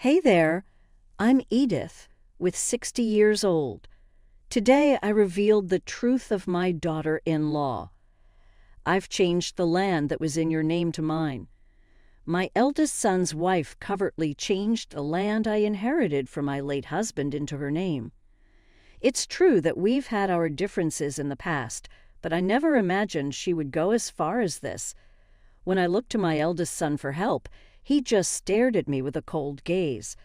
Hey there, I'm Edith, with 60 years old. Today I revealed the truth of my daughter-in-law. I've changed the land that was in your name to mine. My eldest son's wife covertly changed the land I inherited from my late husband into her name. It's true that we've had our differences in the past, but I never imagined she would go as far as this. When I looked to my eldest son for help, he just stared at me with a cold gaze.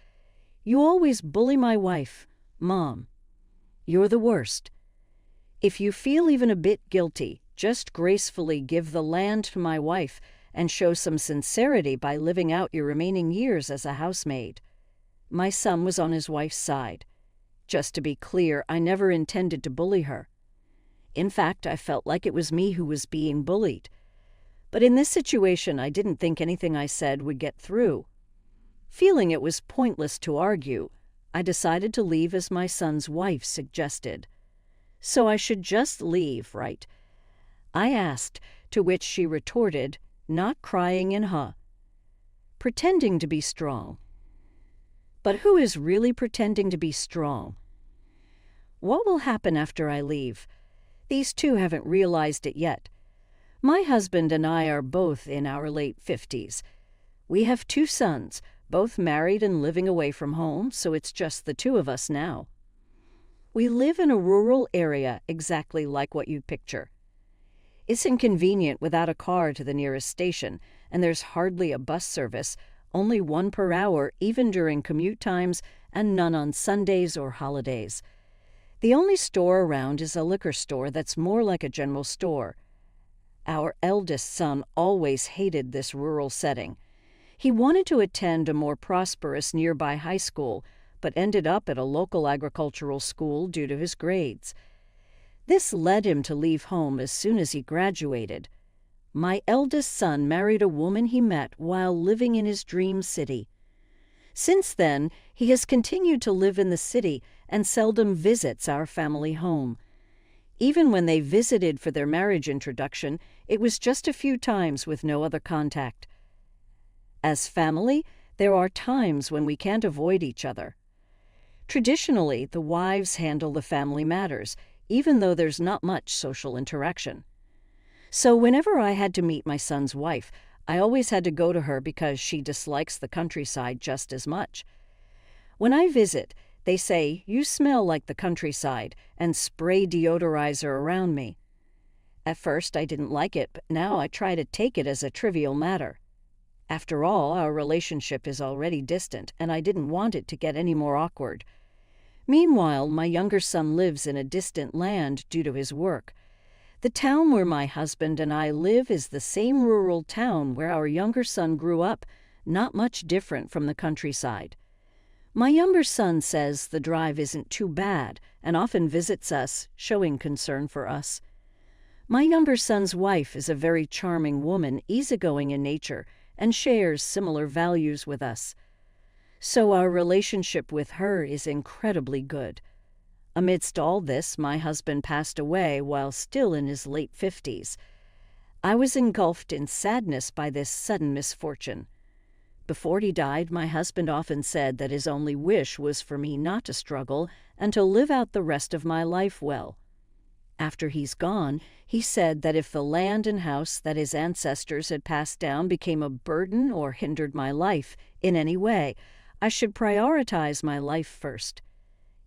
"You always bully my wife, Mom. You're the worst. If you feel even a bit guilty, just gracefully give the land to my wife and show some sincerity by living out your remaining years as a housemaid." My son was on his wife's side. Just to be clear, I never intended to bully her. In fact, I felt like it was me who was being bullied. But in this situation, I didn't think anything I said would get through. Feeling it was pointless to argue, I decided to leave as my son's wife suggested. "So I should just leave, right?" I asked, to which she retorted, not crying in huh, "Pretending to be strong." But who is really pretending to be strong? What will happen after I leave? These two haven't realized it yet. My husband and I are both in our late 50s. We have 2 sons, both married and living away from home, so it's just the 2 of us now. We live in a rural area exactly like what you'd picture. It's inconvenient without a car to the nearest station, and there's hardly a bus service, only 1 per hour even during commute times, and none on Sundays or holidays. The only store around is a liquor store that's more like a general store. Our eldest son always hated this rural setting. He wanted to attend a more prosperous nearby high school, but ended up at a local agricultural school due to his grades. This led him to leave home as soon as he graduated. My eldest son married a woman he met while living in his dream city. Since then, he has continued to live in the city and seldom visits our family home. Even when they visited for their marriage introduction, it was just a few times with no other contact. As family, there are times when we can't avoid each other. Traditionally, the wives handle the family matters, even though there's not much social interaction. So whenever I had to meet my son's wife, I always had to go to her because she dislikes the countryside just as much. When I visit, they say, "You smell like the countryside," and spray deodorizer around me. At first, I didn't like it, but now I try to take it as a trivial matter. After all, our relationship is already distant, and I didn't want it to get any more awkward. Meanwhile, my younger son lives in a distant land due to his work. The town where my husband and I live is the same rural town where our younger son grew up, not much different from the countryside. My younger son says the drive isn't too bad and often visits us, showing concern for us. My younger son's wife is a very charming woman, easygoing in nature, and shares similar values with us. So our relationship with her is incredibly good. Amidst all this, my husband passed away while still in his late 50s. I was engulfed in sadness by this sudden misfortune. Before he died, my husband often said that his only wish was for me not to struggle and to live out the rest of my life well. After he's gone, he said that if the land and house that his ancestors had passed down became a burden or hindered my life in any way, I should prioritize my life first.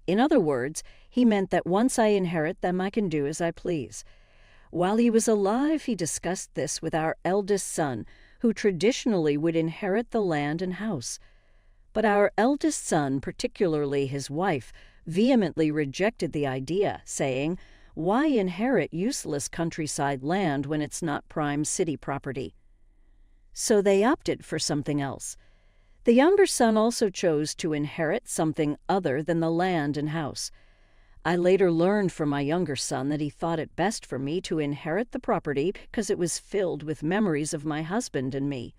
In other words, he meant that once I inherit them, I can do as I please. While he was alive, he discussed this with our eldest son, who traditionally would inherit the land and house. But our eldest son, particularly his wife, vehemently rejected the idea, saying, "Why inherit useless countryside land when it's not prime city property?" So they opted for something else. The younger son also chose to inherit something other than the land and house. I later learned from my younger son that he thought it best for me to inherit the property because it was filled with memories of my husband and me.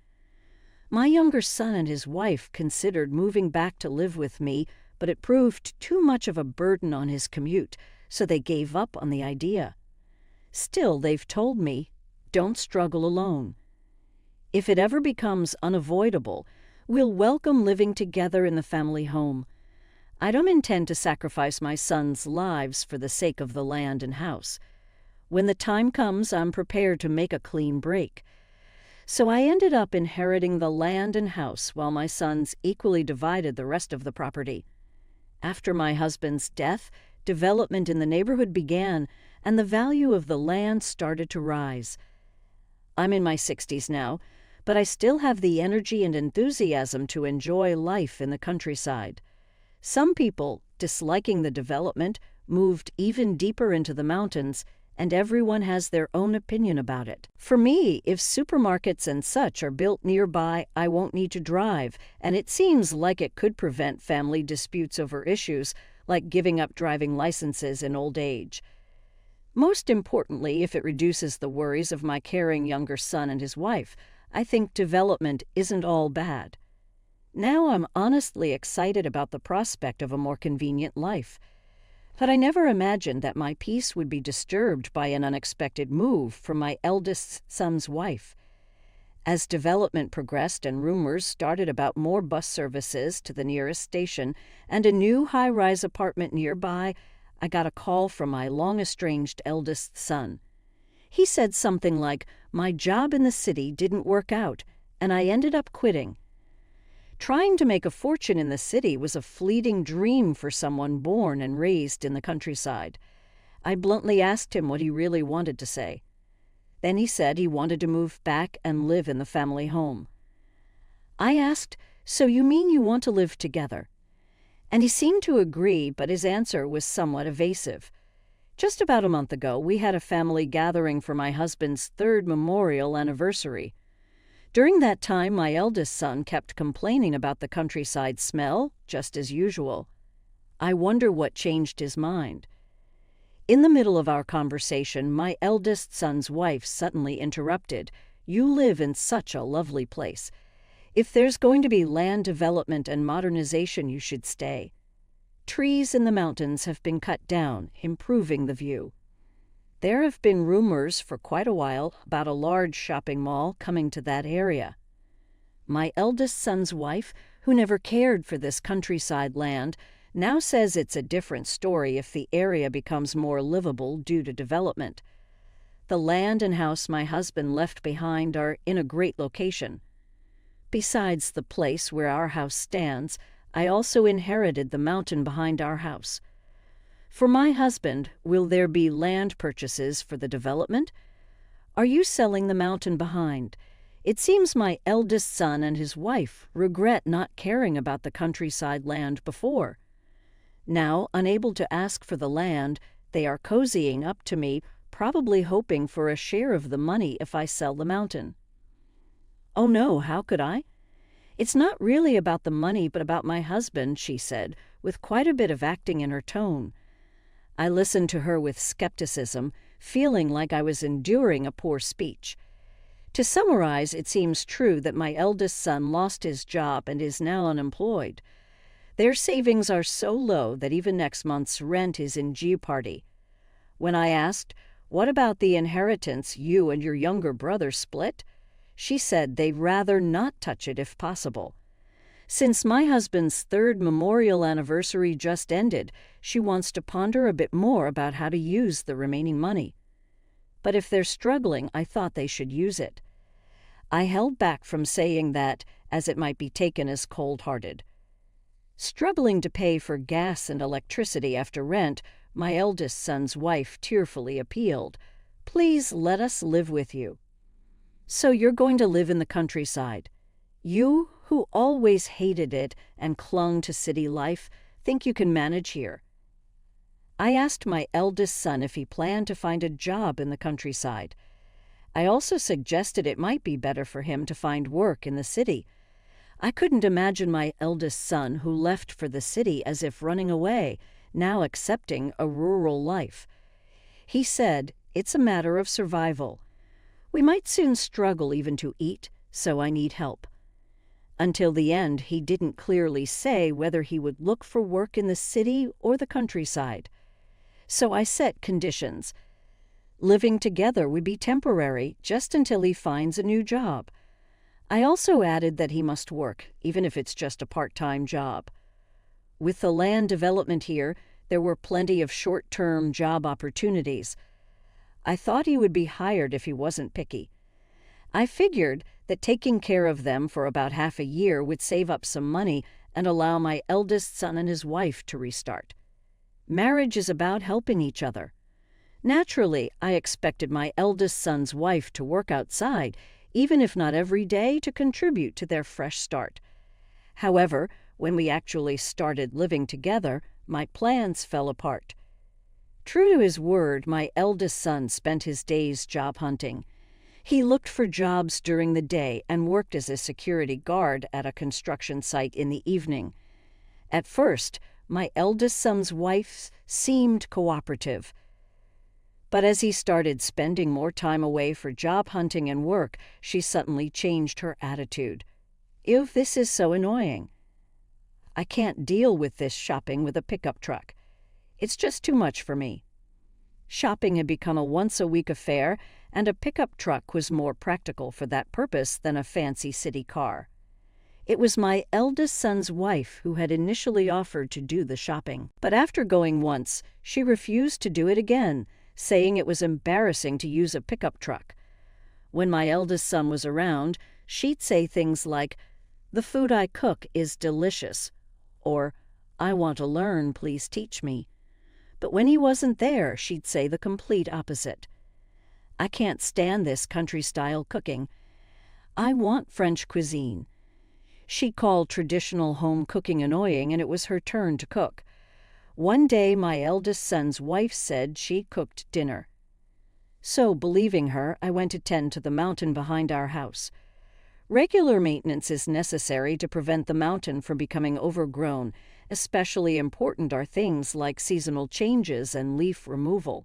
My younger son and his wife considered moving back to live with me, but it proved too much of a burden on his commute, so they gave up on the idea. Still, they've told me, "Don't struggle alone." If it ever becomes unavoidable, We'll welcome living together in the family home. I don't intend to sacrifice my sons' lives for the sake of the land and house. When the time comes, I'm prepared to make a clean break. So I ended up inheriting the land and house while my sons equally divided the rest of the property. After my husband's death, development in the neighborhood began, and the value of the land started to rise. I'm in my 60s now, but I still have the energy and enthusiasm to enjoy life in the countryside. Some people, disliking the development, moved even deeper into the mountains, and everyone has their own opinion about it. For me, if supermarkets and such are built nearby, I won't need to drive, and it seems like it could prevent family disputes over issues like giving up driving licenses in old age. Most importantly, if it reduces the worries of my caring younger son and his wife, I think development isn't all bad. Now I'm honestly excited about the prospect of a more convenient life. But I never imagined that my peace would be disturbed by an unexpected move from my eldest son's wife. As development progressed and rumors started about more bus services to the nearest station and a new high-rise apartment nearby, I got a call from my long-estranged eldest son. He said something like, "My job in the city didn't work out, and I ended up quitting." Trying to make a fortune in the city was a fleeting dream for someone born and raised in the countryside. I bluntly asked him what he really wanted to say. Then he said he wanted to move back and live in the family home. I asked, "So you mean you want to live together?" And he seemed to agree, but his answer was somewhat evasive. Just about a month ago, we had a family gathering for my husband's 3rd memorial anniversary. During that time, my eldest son kept complaining about the countryside smell, just as usual. I wonder what changed his mind. In the middle of our conversation, my eldest son's wife suddenly interrupted. "You live in such a lovely place. If there's going to be land development and modernization, you should stay. Trees in the mountains have been cut down, improving the view. There have been rumors for quite a while about a large shopping mall coming to that area." My eldest son's wife, who never cared for this countryside land, now says it's a different story if the area becomes more livable due to development. The land and house my husband left behind are in a great location. Besides the place where our house stands, I also inherited the mountain behind our house. For my husband, will there be land purchases for the development? Are you selling the mountain behind? It seems my eldest son and his wife regret not caring about the countryside land before. Now, unable to ask for the land, they are cozying up to me, probably hoping for a share of the money if I sell the mountain. "Oh no, how could I?" "It's not really about the money, but about my husband," she said, with quite a bit of acting in her tone. I listened to her with skepticism, feeling like I was enduring a poor speech. To summarize, it seems true that my eldest son lost his job and is now unemployed. Their savings are so low that even next month's rent is in jeopardy. When I asked, "What about the inheritance you and your younger brother split?" she said they'd rather not touch it if possible. Since my husband's 3rd memorial anniversary just ended, she wants to ponder a bit more about how to use the remaining money. But if they're struggling, I thought they should use it. I held back from saying that, as it might be taken as cold-hearted. Struggling to pay for gas and electricity after rent, my eldest son's wife tearfully appealed, "Please let us live with you." "So you're going to live in the countryside. You, who always hated it and clung to city life, think you can manage here." I asked my eldest son if he planned to find a job in the countryside. I also suggested it might be better for him to find work in the city. I couldn't imagine my eldest son, who left for the city as if running away, now accepting a rural life. He said, "It's a matter of survival. We might soon struggle even to eat, so I need help." Until the end, he didn't clearly say whether he would look for work in the city or the countryside. So I set conditions. Living together would be temporary, just until he finds a new job. I also added that he must work, even if it's just a part-time job. With the land development here, there were plenty of short-term job opportunities. I thought he would be hired if he wasn't picky. I figured that taking care of them for about half a year would save up some money and allow my eldest son and his wife to restart. Marriage is about helping each other. Naturally, I expected my eldest son's wife to work outside, even if not every day, to contribute to their fresh start. However, when we actually started living together, my plans fell apart. True to his word, my eldest son spent his days job hunting. He looked for jobs during the day and worked as a security guard at a construction site in the evening. At first, my eldest son's wife seemed cooperative. But as he started spending more time away for job hunting and work, she suddenly changed her attitude. Ew, this is so annoying. I can't deal with this shopping with a pickup truck. It's just too much for me. Shopping had become a once-a-week affair, and a pickup truck was more practical for that purpose than a fancy city car. It was my eldest son's wife who had initially offered to do the shopping. But after going once, she refused to do it again, saying it was embarrassing to use a pickup truck. When my eldest son was around, she'd say things like, "The food I cook is delicious," or, "I want to learn, please teach me." But when he wasn't there, she'd say the complete opposite. I can't stand this country-style cooking. I want French cuisine. She called traditional home cooking annoying, and it was her turn to cook. One day, my eldest son's wife said she cooked dinner. So, believing her, I went to tend to the mountain behind our house. Regular maintenance is necessary to prevent the mountain from becoming overgrown. Especially important are things like seasonal changes and leaf removal.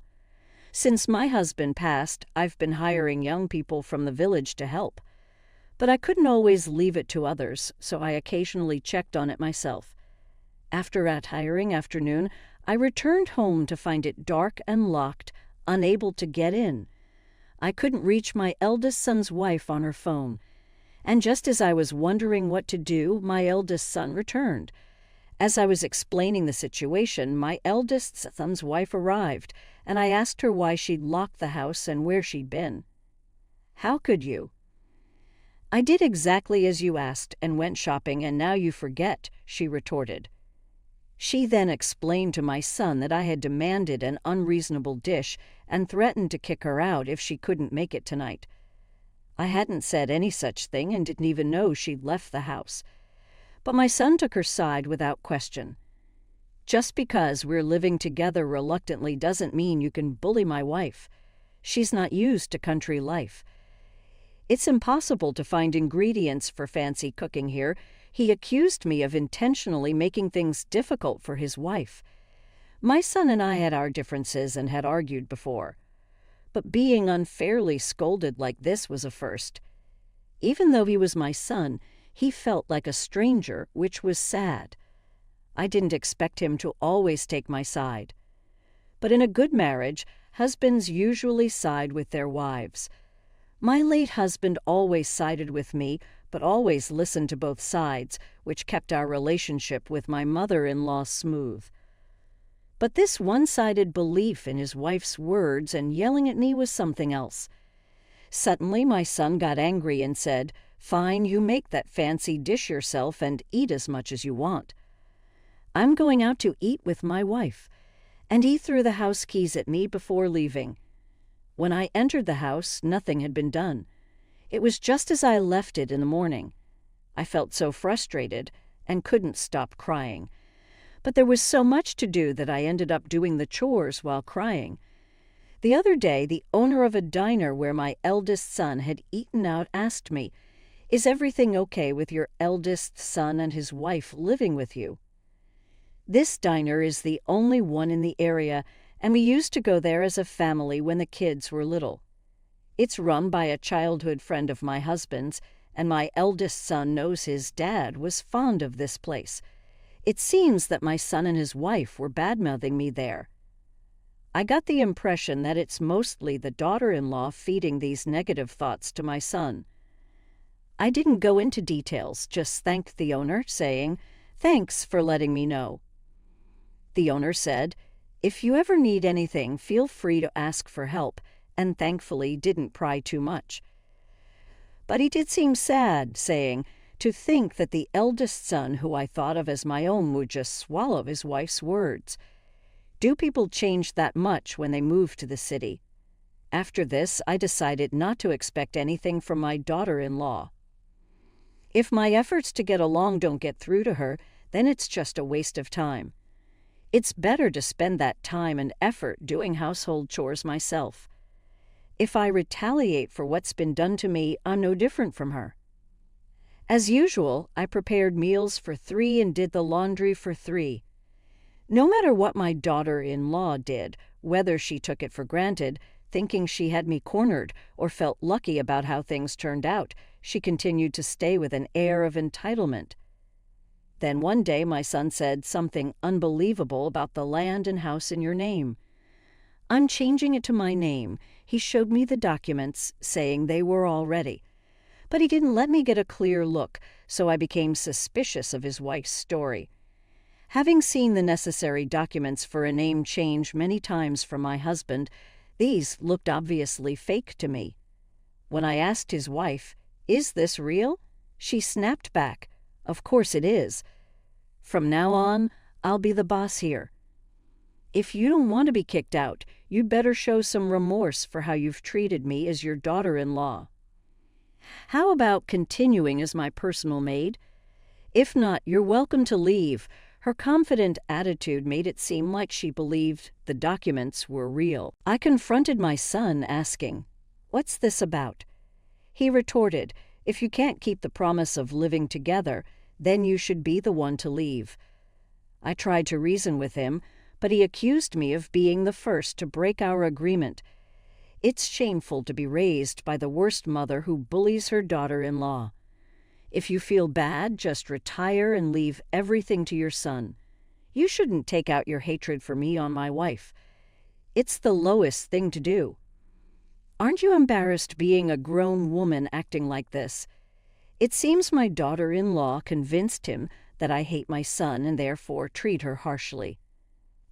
Since my husband passed, I've been hiring young people from the village to help. But I couldn't always leave it to others, so I occasionally checked on it myself. After a tiring afternoon, I returned home to find it dark and locked, unable to get in. I couldn't reach my eldest son's wife on her phone. And just as I was wondering what to do, my eldest son returned. As I was explaining the situation, my eldest son's wife arrived, and I asked her why she'd locked the house and where she'd been. "How could you?" "I did exactly as you asked and went shopping, and now you forget," she retorted. She then explained to my son that I had demanded an unreasonable dish and threatened to kick her out if she couldn't make it tonight. I hadn't said any such thing and didn't even know she'd left the house. But my son took her side without question. Just because we're living together reluctantly doesn't mean you can bully my wife. She's not used to country life. It's impossible to find ingredients for fancy cooking here. He accused me of intentionally making things difficult for his wife. My son and I had our differences and had argued before. But being unfairly scolded like this was a first. Even though he was my son, he felt like a stranger, which was sad. I didn't expect him to always take my side. But in a good marriage, husbands usually side with their wives. My late husband always sided with me, but always listened to both sides, which kept our relationship with my mother-in-law smooth. But this one-sided belief in his wife's words and yelling at me was something else. Suddenly my son got angry and said, "Fine, you make that fancy dish yourself and eat as much as you want. I'm going out to eat with my wife," and he threw the house keys at me before leaving. When I entered the house, nothing had been done. It was just as I left it in the morning. I felt so frustrated and couldn't stop crying. But there was so much to do that I ended up doing the chores while crying. The other day, the owner of a diner where my eldest son had eaten out asked me, "Is everything okay with your eldest son and his wife living with you?" This diner is the only one in the area, and we used to go there as a family when the kids were little. It's run by a childhood friend of my husband's, and my eldest son knows his dad was fond of this place. It seems that my son and his wife were bad-mouthing me there. I got the impression that it's mostly the daughter-in-law feeding these negative thoughts to my son. I didn't go into details, just thanked the owner, saying, "Thanks for letting me know." The owner said, "If you ever need anything, feel free to ask for help," and thankfully didn't pry too much. But he did seem sad, saying, "To think that the eldest son, who I thought of as my own, would just swallow his wife's words. Do people change that much when they move to the city?" After this, I decided not to expect anything from my daughter-in-law. If my efforts to get along don't get through to her, then it's just a waste of time. It's better to spend that time and effort doing household chores myself. If I retaliate for what's been done to me, I'm no different from her. As usual, I prepared meals for 3 and did the laundry for 3. No matter what my daughter-in-law did, whether she took it for granted, thinking she had me cornered, or felt lucky about how things turned out, she continued to stay with an air of entitlement. Then one day my son said something unbelievable about the land and house in your name. "I'm changing it to my name." He showed me the documents, saying they were all ready. But he didn't let me get a clear look, so I became suspicious of his wife's story. Having seen the necessary documents for a name change many times from my husband, these looked obviously fake to me. When I asked his wife, "Is this real?" she snapped back, "Of course it is. From now on, I'll be the boss here. If you don't want to be kicked out, you'd better show some remorse for how you've treated me as your daughter-in-law. How about continuing as my personal maid? If not, you're welcome to leave." Her confident attitude made it seem like she believed the documents were real. I confronted my son, asking, "What's this about?" He retorted, "If you can't keep the promise of living together, then you should be the one to leave." I tried to reason with him, but he accused me of being the first to break our agreement. It's shameful to be raised by the worst mother who bullies her daughter-in-law. If you feel bad, just retire and leave everything to your son. You shouldn't take out your hatred for me on my wife. It's the lowest thing to do. Aren't you embarrassed being a grown woman acting like this? It seems my daughter-in-law convinced him that I hate my son and therefore treat her harshly.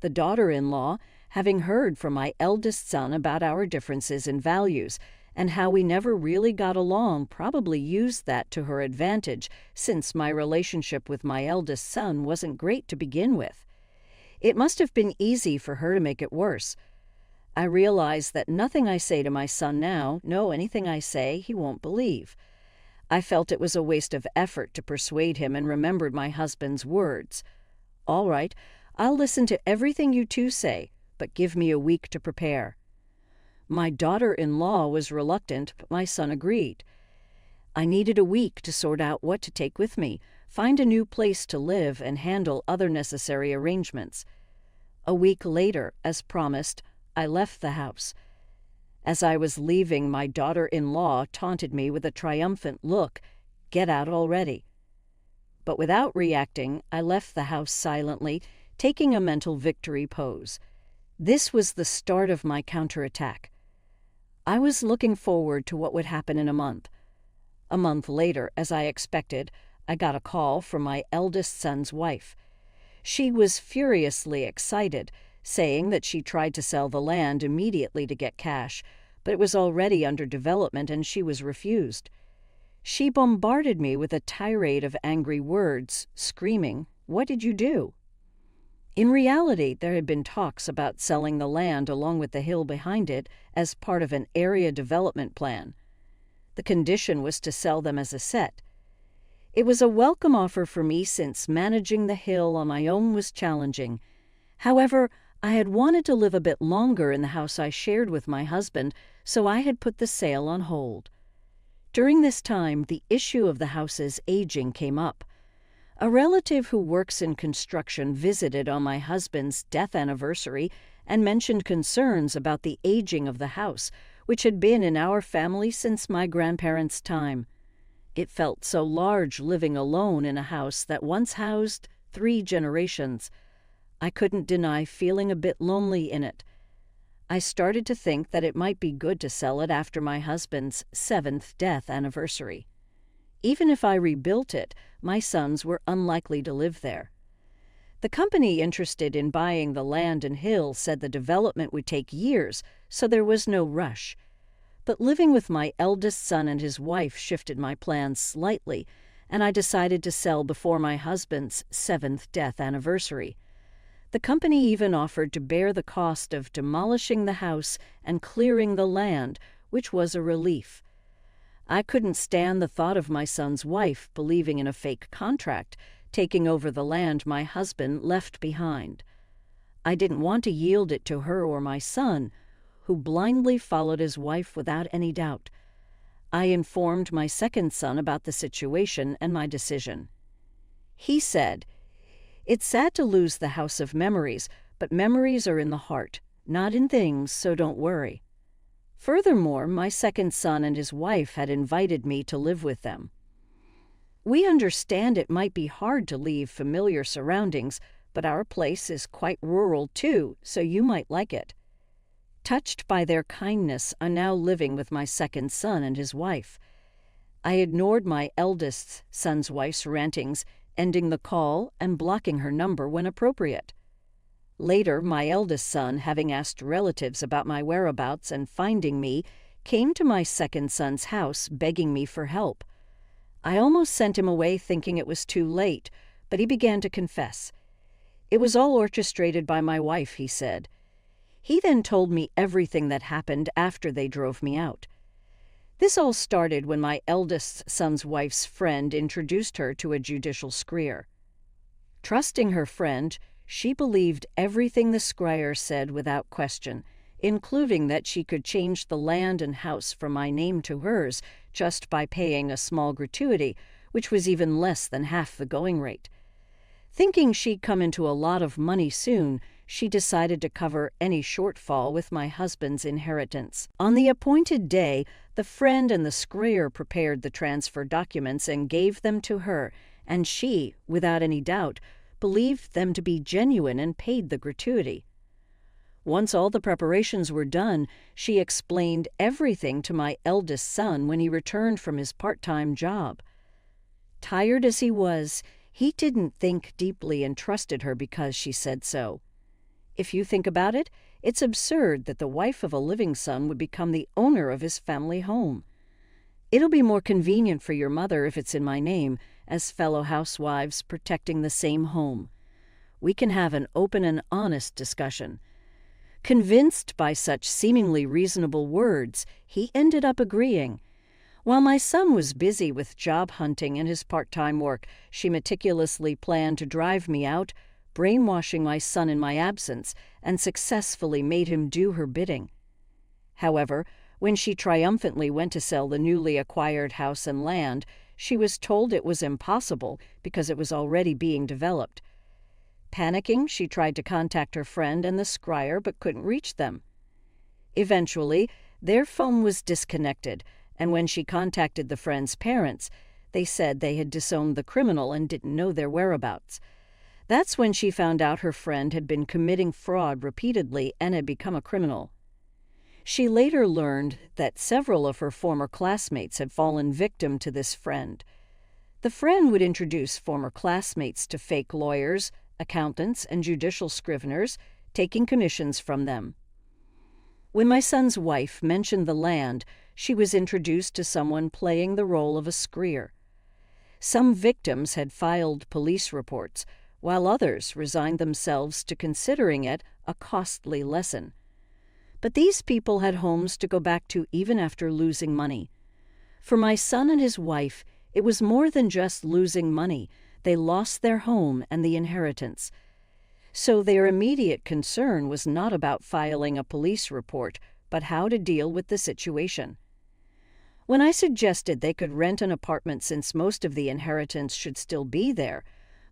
The daughter-in-law, having heard from my eldest son about our differences in values and how we never really got along, probably used that to her advantage, since my relationship with my eldest son wasn't great to begin with. It must have been easy for her to make it worse. I realize that nothing I say to my son now, no, anything I say, he won't believe. I felt it was a waste of effort to persuade him and remembered my husband's words. "All right, I'll listen to everything you two say, but give me a week to prepare." My daughter-in-law was reluctant, but my son agreed. I needed a week to sort out what to take with me, find a new place to live, and handle other necessary arrangements. A week later, as promised, I left the house. As I was leaving, my daughter-in-law taunted me with a triumphant look, "Get out already." But without reacting, I left the house silently, taking a mental victory pose. This was the start of my counterattack. I was looking forward to what would happen in a month. A month later, as I expected, I got a call from my eldest son's wife. She was furiously excited, saying that she tried to sell the land immediately to get cash, but it was already under development and she was refused. She bombarded me with a tirade of angry words, screaming, "What did you do?" In reality, there had been talks about selling the land along with the hill behind it as part of an area development plan. The condition was to sell them as a set. It was a welcome offer for me since managing the hill on my own was challenging. However, I had wanted to live a bit longer in the house I shared with my husband, so I had put the sale on hold. During this time, the issue of the house's aging came up. A relative who works in construction visited on my husband's death anniversary and mentioned concerns about the aging of the house, which had been in our family since my grandparents' time. It felt so large living alone in a house that once housed 3 generations. I couldn't deny feeling a bit lonely in it. I started to think that it might be good to sell it after my husband's 7th death anniversary. even if I rebuilt it, my sons were unlikely to live there. The company interested in buying the land and hill said the development would take years, so there was no rush. But living with my eldest son and his wife shifted my plans slightly, and I decided to sell before my husband's 7th death anniversary. The company even offered to bear the cost of demolishing the house and clearing the land, which was a relief. I couldn't stand the thought of my son's wife believing in a fake contract, taking over the land my husband left behind. I didn't want to yield it to her or my son, who blindly followed his wife without any doubt. I informed my second son about the situation and my decision. He said, "It's sad to lose the house of memories, but memories are in the heart, not in things, so don't worry." Furthermore, my second son and his wife had invited me to live with them. "We understand it might be hard to leave familiar surroundings, but our place is quite rural too, so you might like it." Touched by their kindness, I'm now living with my second son and his wife. I ignored my eldest son's wife's rantings, ending the call and blocking her number when appropriate. Later, my eldest son, having asked relatives about my whereabouts and finding me, came to my second son's house begging me for help. I almost sent him away thinking it was too late, but he began to confess. It was all orchestrated by my wife, he said. He then told me everything that happened after they drove me out. This all started when my eldest son's wife's friend introduced her to a judicial scryer. Trusting her friend, she believed everything the scryer said without question, including that she could change the land and house from my name to hers just by paying a small gratuity, which was even less than half the going rate. Thinking she'd come into a lot of money soon, she decided to cover any shortfall with my husband's inheritance. On the appointed day, the friend and the scryer prepared the transfer documents and gave them to her, and she, without any doubt, believed them to be genuine and paid the gratuity. Once all the preparations were done, she explained everything to my eldest son when he returned from his part-time job. Tired as he was, he didn't think deeply and trusted her because she said so. If you think about it, it's absurd that the wife of a living son would become the owner of his family home. It'll be more convenient for your mother if it's in my name, as fellow housewives protecting the same home. We can have an open and honest discussion. Convinced by such seemingly reasonable words, he ended up agreeing. While my son was busy with job hunting and his part-time work, she meticulously planned to drive me out, brainwashing my son in my absence, and successfully made him do her bidding. However, when she triumphantly went to sell the newly acquired house and land, she was told it was impossible because it was already being developed. Panicking, she tried to contact her friend and the scryer but couldn't reach them. Eventually, their phone was disconnected, and when she contacted the friend's parents, they said they had disowned the criminal and didn't know their whereabouts. That's when she found out her friend had been committing fraud repeatedly and had become a criminal. She later learned that several of her former classmates had fallen victim to this friend. The friend would introduce former classmates to fake lawyers, accountants, and judicial scriveners, taking commissions from them. When my son's wife mentioned the land, she was introduced to someone playing the role of a scryer. Some victims had filed police reports, while others resigned themselves to considering it a costly lesson. But these people had homes to go back to even after losing money. For my son and his wife, it was more than just losing money. They lost their home and the inheritance. So their immediate concern was not about filing a police report, but how to deal with the situation. When I suggested they could rent an apartment since most of the inheritance should still be there,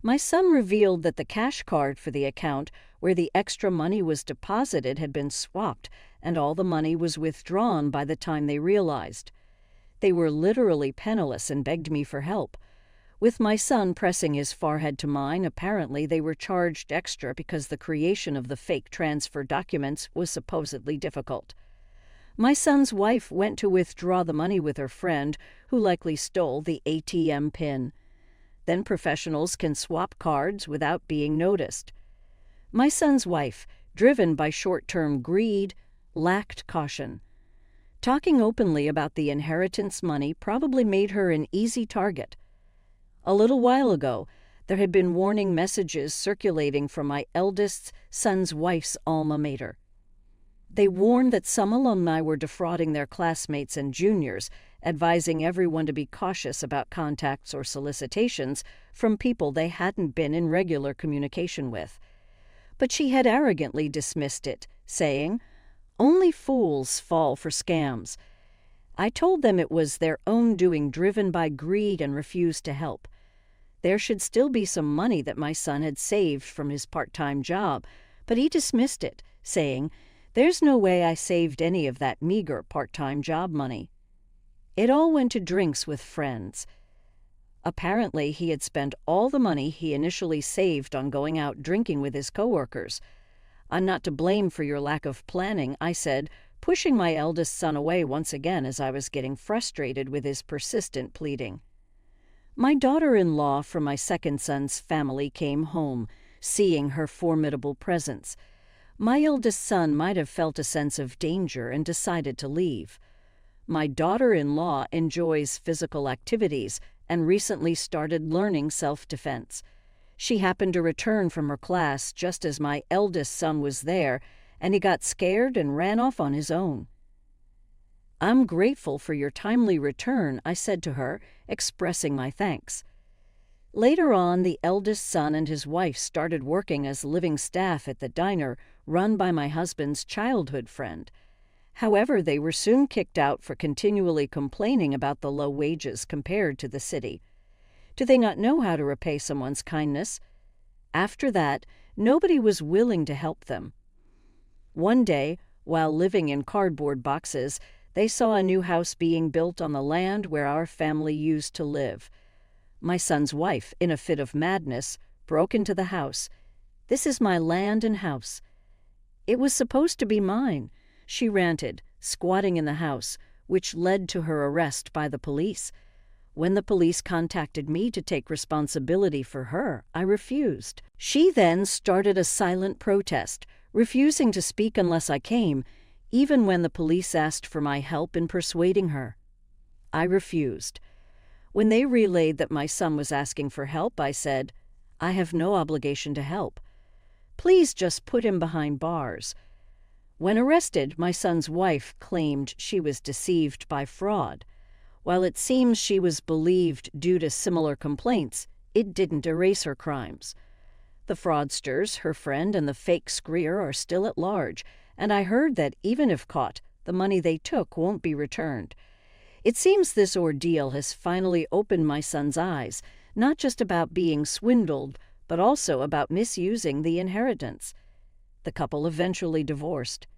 my son revealed that the cash card for the account where the extra money was deposited had been swapped, and all the money was withdrawn by the time they realized. They were literally penniless and begged me for help. With my son pressing his forehead to mine, apparently they were charged extra because the creation of the fake transfer documents was supposedly difficult. My son's wife went to withdraw the money with her friend, who likely stole the ATM pin. Then professionals can swap cards without being noticed. My son's wife, driven by short-term greed, lacked caution. Talking openly about the inheritance money probably made her an easy target. A little while ago, there had been warning messages circulating from my eldest son's wife's alma mater. They warned that some alumni were defrauding their classmates and juniors, advising everyone to be cautious about contacts or solicitations from people they hadn't been in regular communication with. But she had arrogantly dismissed it, saying, "Only fools fall for scams." I told them it was their own doing, driven by greed, and refused to help. There should still be some money that my son had saved from his part-time job, but he dismissed it, saying, "There's no way I saved any of that meager part-time job money." It all went to drinks with friends. Apparently, he had spent all the money he initially saved on going out drinking with his coworkers. "I'm not to blame for your lack of planning," I said, pushing my eldest son away once again as I was getting frustrated with his persistent pleading. My daughter-in-law from my second son's family came home, seeing her formidable presence. My eldest son might have felt a sense of danger and decided to leave. My daughter-in-law enjoys physical activities and recently started learning self-defense. She happened to return from her class just as my eldest son was there, and he got scared and ran off on his own. "I'm grateful for your timely return," I said to her, expressing my thanks. Later on, the eldest son and his wife started working as living staff at the diner run by my husband's childhood friend. However, they were soon kicked out for continually complaining about the low wages compared to the city. Do they not know how to repay someone's kindness? After that, nobody was willing to help them. One day, while living in cardboard boxes, they saw a new house being built on the land where our family used to live. My son's wife, in a fit of madness, broke into the house. "This is my land and house." "It was supposed to be mine," she ranted, squatting in the house, which led to her arrest by the police. When the police contacted me to take responsibility for her, I refused. She then started a silent protest, refusing to speak unless I came, even when the police asked for my help in persuading her. I refused. When they relayed that my son was asking for help, I said, "I have no obligation to help. Please just put him behind bars." When arrested, my son's wife claimed she was deceived by fraud. While it seems she was believed due to similar complaints, it didn't erase her crimes. The fraudsters, her friend, and the fake screer are still at large, and I heard that even if caught, the money they took won't be returned. It seems this ordeal has finally opened my son's eyes, not just about being swindled, but also about misusing the inheritance. The couple eventually divorced.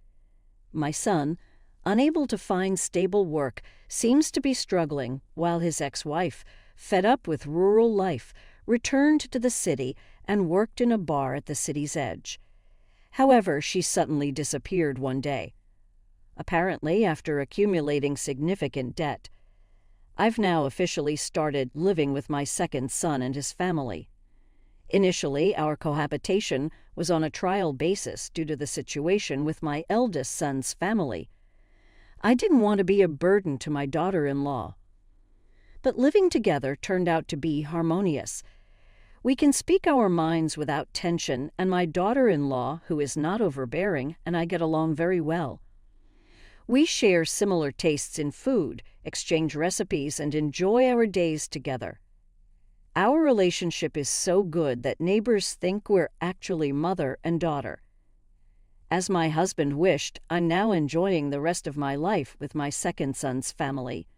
My son, unable to find stable work, seems to be struggling, while his ex-wife, fed up with rural life, returned to the city and worked in a bar at the city's edge. However, she suddenly disappeared one day, apparently after accumulating significant debt. I've now officially started living with my second son and his family. Initially, our cohabitation was on a trial basis due to the situation with my eldest son's family. I didn't want to be a burden to my daughter-in-law. But living together turned out to be harmonious. We can speak our minds without tension, and my daughter-in-law, who is not overbearing, and I get along very well. We share similar tastes in food, exchange recipes, and enjoy our days together. Our relationship is so good that neighbors think we're actually mother and daughter. As my husband wished, I'm now enjoying the rest of my life with my second son's family.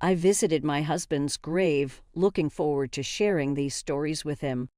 I visited my husband's grave, looking forward to sharing these stories with him.